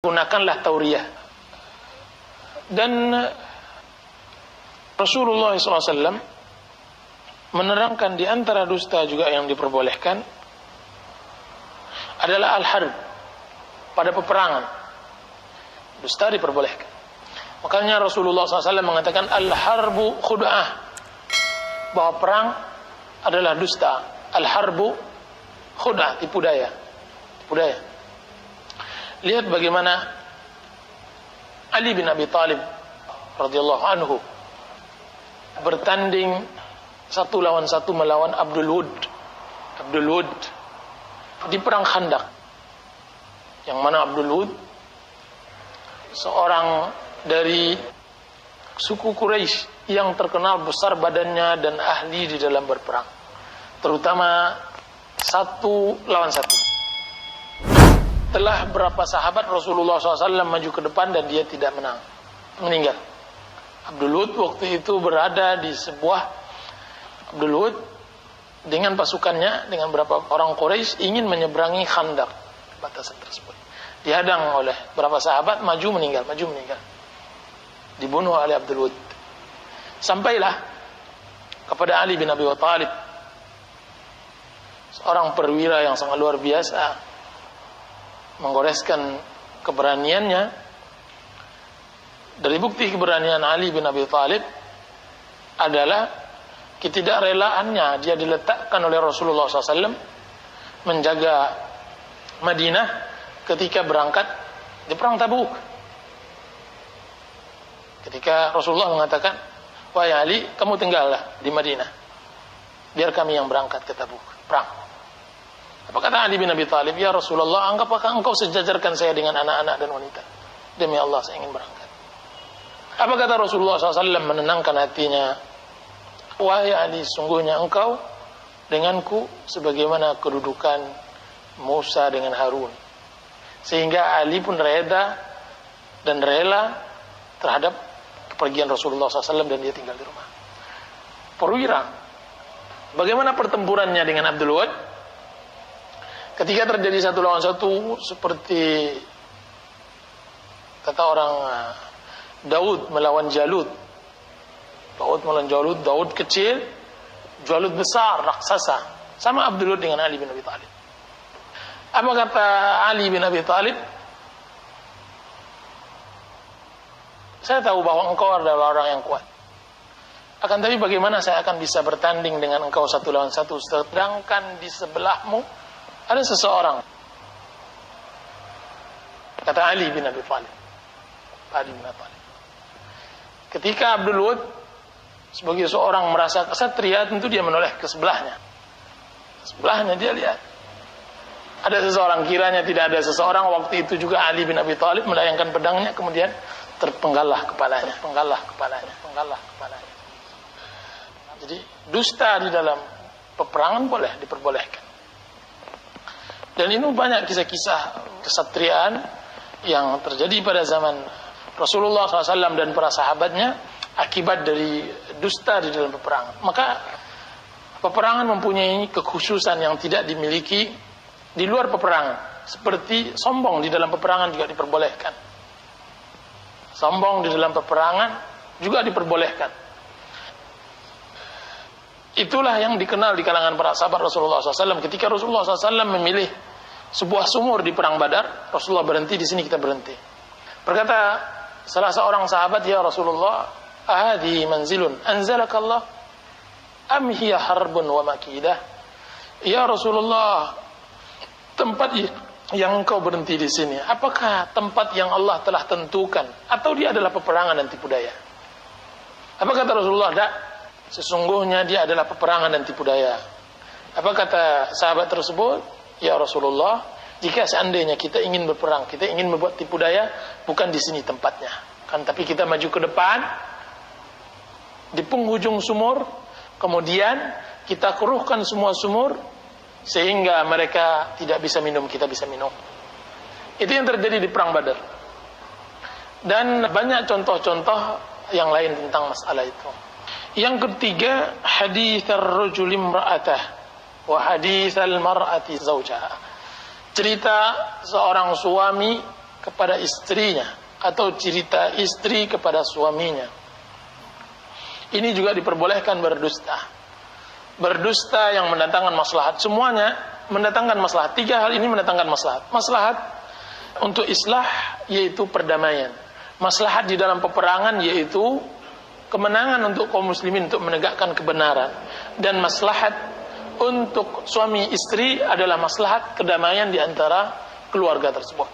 gunakanlah tauriyah. Dan Rasulullah SAW menerangkan di antara dusta juga yang diperbolehkan adalah al-harb, pada peperangan. Dusta diperbolehkan. Makanya Rasulullah SAW mengatakan al-harbu khud'ah, bahwa perang adalah dusta. Al-harbu khud'ah, tipu daya. Tipu daya. Lihat bagaimana Ali bin Abi Thalib radhiyallahu anhu bertanding 1 lawan 1 melawan Abdul Wud di perang Khandaq, yang mana Abdul Wud seorang dari suku Quraisy yang terkenal besar badannya dan ahli di dalam berperang, terutama 1 lawan 1. Telah berapa sahabat Rasulullah SAW maju ke depan dan dia tidak meninggal. Abdul Wud waktu itu berada di sebuah, Abdul Wud dengan pasukannya, dengan beberapa orang Quraisy ingin menyeberangi Khandaq, batasan tersebut. Dihadang oleh beberapa sahabat, maju meninggal. Dibunuh oleh Abdul Wud. Sampailah kepada Ali bin Abi Thalib, seorang perwira yang sangat luar biasa, menggoreskan keberaniannya. Dari bukti keberanian Ali bin Abi Thalib adalah ketidakrelaannya dia diletakkan oleh Rasulullah SAW menjaga Madinah ketika berangkat di perang Tabuk. Ketika Rasulullah mengatakan, wahai Ali, kamu tinggallah di Madinah, biar kami yang berangkat ke Tabuk perang. Apa kata Ali bin Abi Thalib? Ya Rasulullah, apakah engkau sejajarkan saya dengan anak-anak dan wanita? Demi Allah, saya ingin berangkat. Apa kata Rasulullah SAW menenangkan hatinya? Wahai Ali, sungguhnya engkau denganku sebagaimana kedudukan Musa dengan Harun. Sehingga Ali pun reda dan rela terhadap kepergian Rasulullah SAW dan dia tinggal di rumah. Perwira. Bagaimana pertempurannya dengan Abdul Wud? Ketika terjadi 1 lawan 1 seperti kata orang Daud melawan Jalut. Daud kecil, Jalut besar, raksasa. Sama Abdul Wud dengan Ali bin Abi Thalib. Apa kata Ali bin Abi Thalib? Saya tahu bahwa engkau adalah orang yang kuat. Akan tapi bagaimana saya akan bisa bertanding dengan engkau 1 lawan 1 sedangkan di sebelahmu ada seseorang. Kata Ali bin Abi Thalib. Ketika Abdul Wud sebagai seorang merasa kesatria, tentu dia menoleh ke sebelahnya. Sebelahnya dia lihat ada seseorang, kiranya tidak ada seseorang. Waktu itu juga Ali bin Abi Thalib melayangkan pedangnya, kemudian terpenggallah kepalanya. Jadi dusta di dalam peperangan boleh, diperbolehkan. Dan ini banyak kisah-kisah kesatriaan yang terjadi pada zaman Rasulullah SAW dan para sahabatnya akibat dari dusta di dalam peperangan. Maka peperangan mempunyai kekhususan yang tidak dimiliki di luar peperangan. Seperti sombong di dalam peperangan juga diperbolehkan. Sombong di dalam peperangan juga diperbolehkan. Itulah yang dikenal di kalangan para sahabat Rasulullah SAW. Ketika Rasulullah SAW memilih sebuah sumur di perang Badar, Rasulullah berhenti, di sini kita berhenti. Berkata salah seorang sahabat, ya Rasulullah, ahadi manzilun anzalakallah am hiya harbun wa makidah? Ya Rasulullah, tempat yang engkau berhenti di sini, apakah tempat yang Allah telah tentukan atau dia adalah peperangan dan tipu daya? Apa kata Rasulullah? Tak, sesungguhnya dia adalah peperangan dan tipu daya. Apa kata sahabat tersebut? Ya Rasulullah, jika seandainya kita ingin berperang, kita ingin membuat tipu daya, bukan di sini tempatnya. Kan tapi kita maju ke depan di penghujung sumur, kemudian kita keruhkan semua sumur sehingga mereka tidak bisa minum, kita bisa minum. Itu yang terjadi di perang Badar. Dan banyak contoh-contoh yang lain tentang masalah itu. Yang ketiga, hadits ar-rajuli imra'atah wa hadits al-mar'ati zawjaha. Cerita seorang suami kepada istrinya atau cerita istri kepada suaminya. Ini juga diperbolehkan berdusta. Berdusta yang mendatangkan maslahat. Semuanya mendatangkan maslahat. 3 hal ini mendatangkan maslahat. Maslahat untuk islah yaitu perdamaian. Maslahat di dalam peperangan yaitu kemenangan untuk kaum muslimin untuk menegakkan kebenaran. Dan maslahat untuk suami istri adalah maslahat kedamaian di antara keluarga tersebut.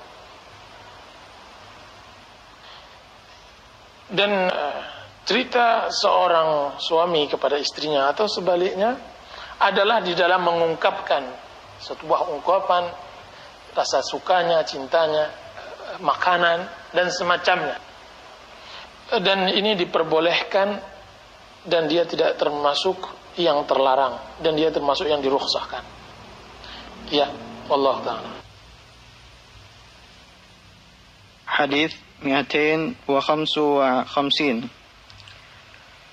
Dan cerita seorang suami kepada istrinya atau sebaliknya adalah di dalam mengungkapkan sebuah ungkapan rasa sukanya, cintanya, makanan dan semacamnya. Dan ini diperbolehkan dan dia tidak termasuk yang terlarang dan dia termasuk yang dirukhsahkan. Ya, wallahu ta'ala. Hadis 255.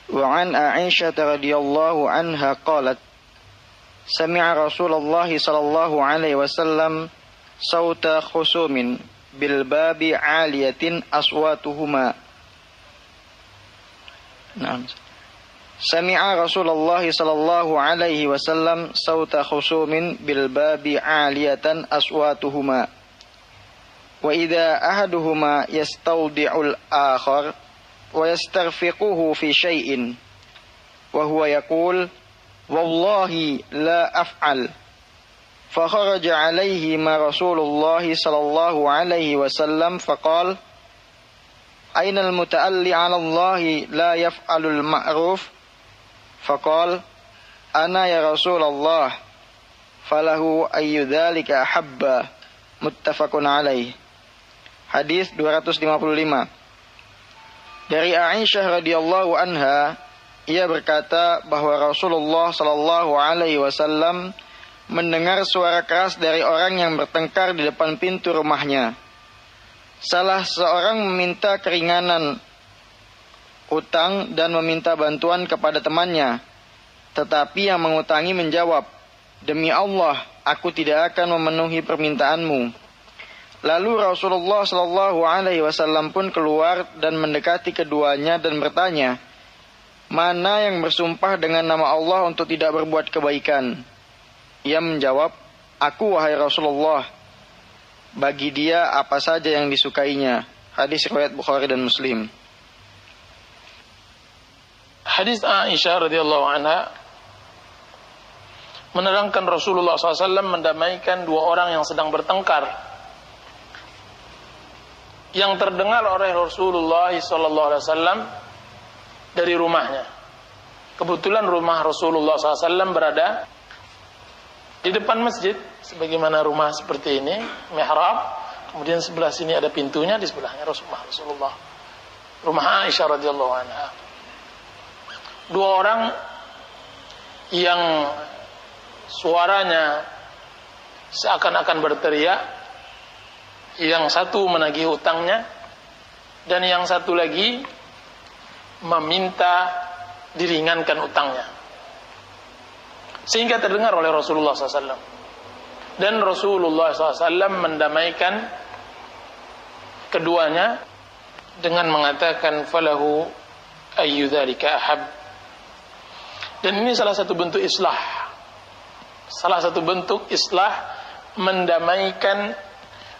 وعن عائشة رضي الله عنها قالت سمع رسول الله صلى الله عليه وسلم صوت خصوم بالباب عالية أصواتهما. نعم. سمع رسول الله صلى الله عليه وسلم صوت خصوم بالباب عالية أصواتهما وإذا أحدهما يستودع الآخر ويسترفقه في شيء وهو يقول والله لا أفعل فخرج عليهما رسول الله صلى الله عليه وسلم فقال أين المتألي على الله لا يفعل المعروف فقال أنا يا رسول الله فله أي ذلك أحب متفق عليه. Hadis 255. Dari Aisyah radhiyallahu anha, ia berkata bahwa Rasulullah sallallahu alaihi wasallam mendengar suara keras dari orang yang bertengkar di depan pintu rumahnya. Salah seorang meminta keringanan utang dan meminta bantuan kepada temannya, tetapi yang mengutangi menjawab, "Demi Allah, aku tidak akan memenuhi permintaanmu." Lalu Rasulullah Shallallahu Alaihi Wasallam pun keluar dan mendekati keduanya dan bertanya, mana yang bersumpah dengan nama Allah untuk tidak berbuat kebaikan? Ia menjawab, aku wahai Rasulullah. Bagi dia apa saja yang disukainya. Hadis riwayat Bukhari dan Muslim. Hadis Aisyah radhiyallahu anha menerangkan Rasulullah SAW mendamaikan 2 orang yang sedang bertengkar, yang terdengar oleh Rasulullah SAW dari rumahnya. Kebetulan rumah Rasulullah SAW berada di depan masjid, sebagaimana rumah seperti ini, mihrab. Kemudian sebelah sini ada pintunya, di sebelahnya Rasulullah. Rumah Aisyah radhiyallahu anha. 2 orang yang suaranya seakan-akan berteriak, yang satu menagih hutangnya dan yang satu lagi meminta diringankan utangnya, sehingga terdengar oleh Rasulullah SAW. Dan Rasulullah SAW mendamaikan keduanya dengan mengatakan falahu ayyu dzalika ahab. Dan ini salah satu bentuk islah, salah satu bentuk islah, mendamaikan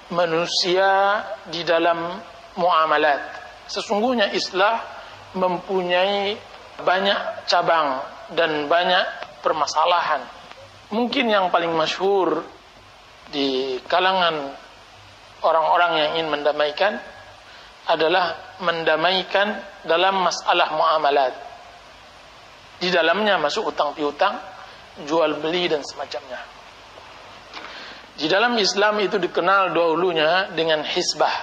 manusia di dalam muamalat. Sesungguhnya islah mempunyai banyak cabang dan banyak permasalahan. Mungkin yang paling masyhur di kalangan orang-orang yang ingin mendamaikan adalah mendamaikan dalam masalah muamalat. Di dalamnya masuk utang piutang, jual beli dan semacamnya. Di dalam Islam itu dikenal dahulunya dengan hisbah.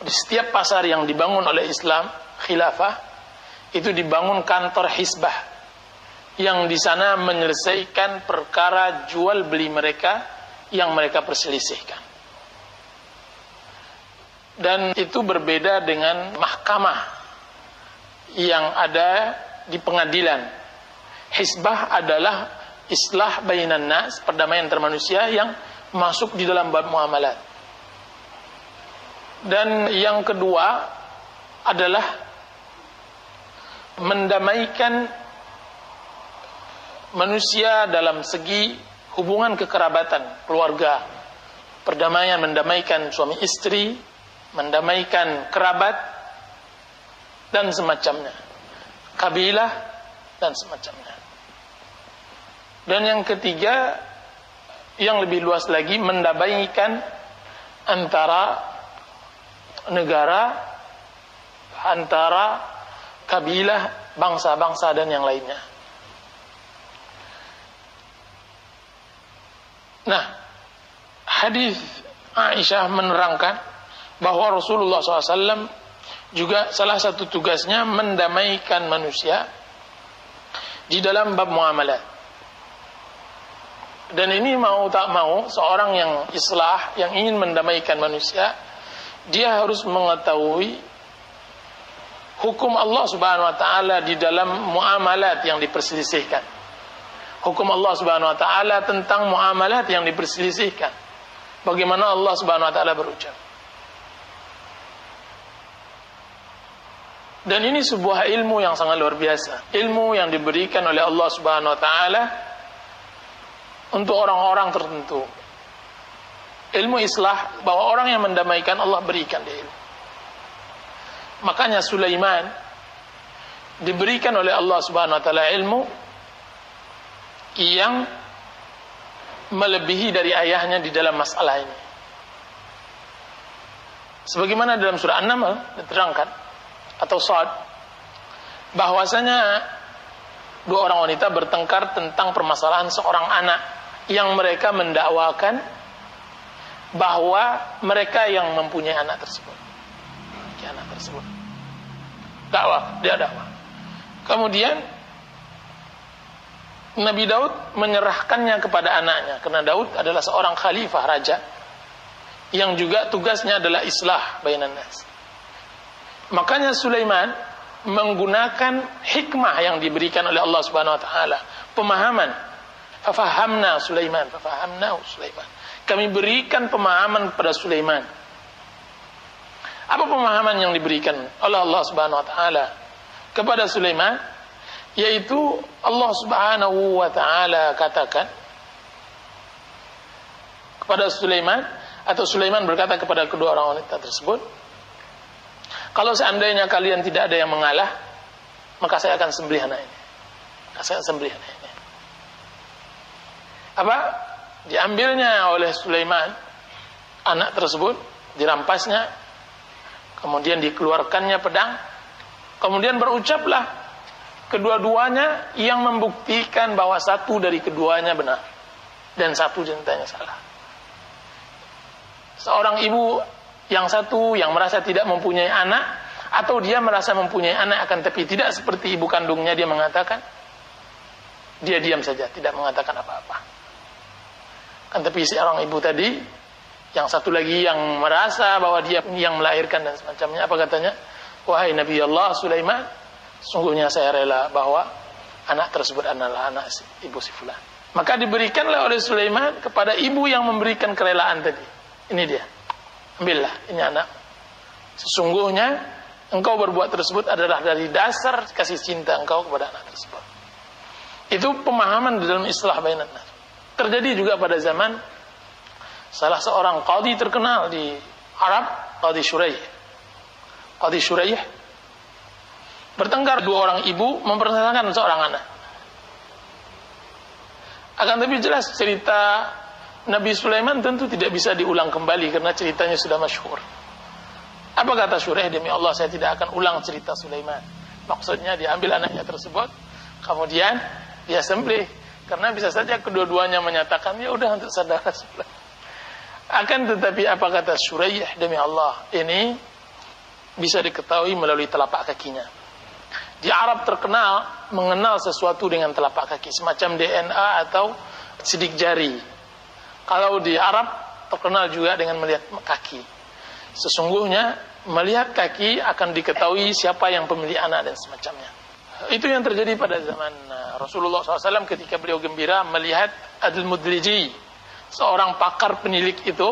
Di setiap pasar yang dibangun oleh Islam, khilafah, itu dibangun kantor hisbah, yang di sana menyelesaikan perkara jual beli mereka yang mereka perselisihkan. Dan itu berbeda dengan mahkamah yang ada di pengadilan. Hisbah adalah islah bainan nas, perdamaian antar manusia yang masuk di dalam bab muamalat. Dan yang kedua adalah mendamaikan manusia dalam segi hubungan kekerabatan, keluarga, perdamaian, mendamaikan suami istri, mendamaikan kerabat, dan semacamnya, kabilah, dan semacamnya. Dan yang ketiga, yang lebih luas lagi, mendamaikan antara negara, antara kabilah, bangsa-bangsa, dan yang lainnya. Nah, hadis Aisyah menerangkan bahwa Rasulullah SAW juga salah satu tugasnya mendamaikan manusia di dalam bab muamalat. Dan ini mau tak mau, seorang yang islah, yang ingin mendamaikan manusia, dia harus mengetahui hukum Allah Subhanahu wa taala di dalam muamalat yang diperselisihkan. Hukum Allah Subhanahu wa taala tentang muamalat yang diperselisihkan. Bagaimana Allah Subhanahu wa taala berucap. Dan ini sebuah ilmu yang sangat luar biasa. Ilmu yang diberikan oleh Allah Subhanahu wa taala untuk orang-orang tertentu. Ilmu islah, bahwa orang yang mendamaikan Allah berikan dia ilmu. Makanya Sulaiman diberikan oleh Allah Subhanahu wa taala ilmu yang melebihi dari ayahnya di dalam masalah ini. Sebagaimana dalam surah An-Naml diterangkan atau Shad, bahwasanya dua orang wanita bertengkar tentang permasalahan seorang anak yang mereka mendakwakan bahwa mereka yang mempunyai anak tersebut. Anak tersebut. Dia dakwah. Kemudian Nabi Daud menyerahkannya kepada anaknya, karena Daud adalah seorang khalifah, raja, yang juga tugasnya adalah islah bainan nas. Makanya Sulaiman menggunakan hikmah yang diberikan oleh Allah Subhanahu wa taala, pemahaman. Fafahamna Sulaiman. Kami berikan pemahaman kepada Sulaiman. Apa pemahaman yang diberikan oleh Allah Subhanahu wa taala kepada Sulaiman? Yaitu Allah Subhanahu wa taala katakan kepada Sulaiman, atau Sulaiman berkata kepada kedua orang wanita tersebut, kalau seandainya kalian tidak ada yang mengalah, maka saya akan sembelih anak ini. Apa? Diambilnya oleh Sulaiman anak tersebut, dirampasnya, kemudian dikeluarkannya pedang, kemudian berucaplah kedua-duanya yang membuktikan bahwa satu dari keduanya benar dan satu jenitanya salah. Seorang ibu yang satu yang merasa tidak mempunyai anak, atau dia merasa mempunyai anak akan tapi tidak seperti ibu kandungnya, dia mengatakan, dia diam saja, tidak mengatakan apa-apa. Kan tapi seorang ibu tadi, yang satu lagi yang merasa bahwa dia yang melahirkan dan semacamnya, apa katanya? Wahai Nabi Allah Sulaiman, sungguhnya saya rela bahwa anak tersebut adalah anak ibu si fulan. Maka diberikanlah oleh Sulaiman kepada ibu yang memberikan kerelaan tadi. Ini dia. Ambillah, ini anak. Sesungguhnya engkau berbuat tersebut adalah dari dasar kasih cinta engkau kepada anak tersebut. Itu pemahaman di dalam islah bainan nas. Terjadi juga pada zaman salah seorang qadhi terkenal di Arab, Qadhi Shuraih. Bertengkar dua orang ibu mempermasalahkan seorang anak. Akan tapi jelas cerita Nabi Sulaiman tentu tidak bisa diulang kembali karena ceritanya sudah masyhur. Apa kata Shuraih? Demi Allah saya tidak akan ulang cerita Sulaiman. Maksudnya diambil anaknya tersebut, kemudian dia sembelih, karena bisa saja kedua-duanya menyatakan ya udah untuk saudara sebelah. Akan tetapi apa kata Shuraih? Demi Allah ini bisa diketahui melalui telapak kakinya. Di Arab terkenal mengenal sesuatu dengan telapak kaki, semacam DNA atau sidik jari. Kalau di Arab terkenal juga dengan melihat kaki. Sesungguhnya melihat kaki akan diketahui siapa yang pemilik anak dan semacamnya. Itu yang terjadi pada zaman Rasulullah SAW ketika beliau gembira melihat Adil Mudliji, seorang pakar penilik itu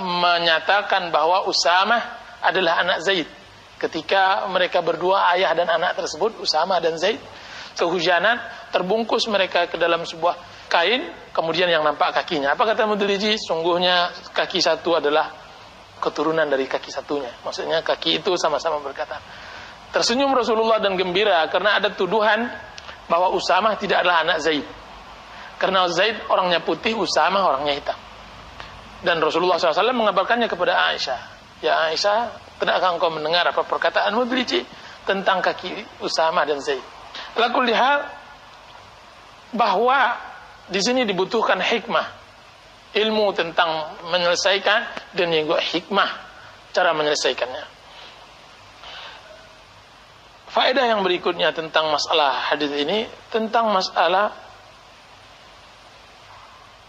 menyatakan bahwa Usamah adalah anak Zaid. Ketika mereka berdua, ayah dan anak tersebut, Usamah dan Zaid, kehujanan, terbungkus mereka ke dalam sebuah kain, kemudian yang nampak kakinya. Apa kata Mudliji? Sungguhnya kaki satu adalah keturunan dari kaki satunya. Maksudnya kaki itu sama-sama berkata. Tersenyum Rasulullah dan gembira karena ada tuduhan bahwa Usamah tidak adalah anak Zaid. Karena Zaid orangnya putih, Usamah orangnya hitam. Dan Rasulullah SAW mengabarkannya kepada Aisyah. Ya Aisyah, tidakkah engkau mendengar apa perkataan Mudliji tentang kaki Usamah dan Zaid? Laku lihat bahwa di sini dibutuhkan hikmah, ilmu tentang menyelesaikan dan juga hikmah cara menyelesaikannya. Faedah yang berikutnya tentang masalah hadis ini, tentang masalah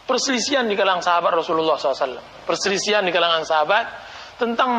perselisihan di kalangan sahabat Rasulullah SAW. Perselisihan di kalangan sahabat tentang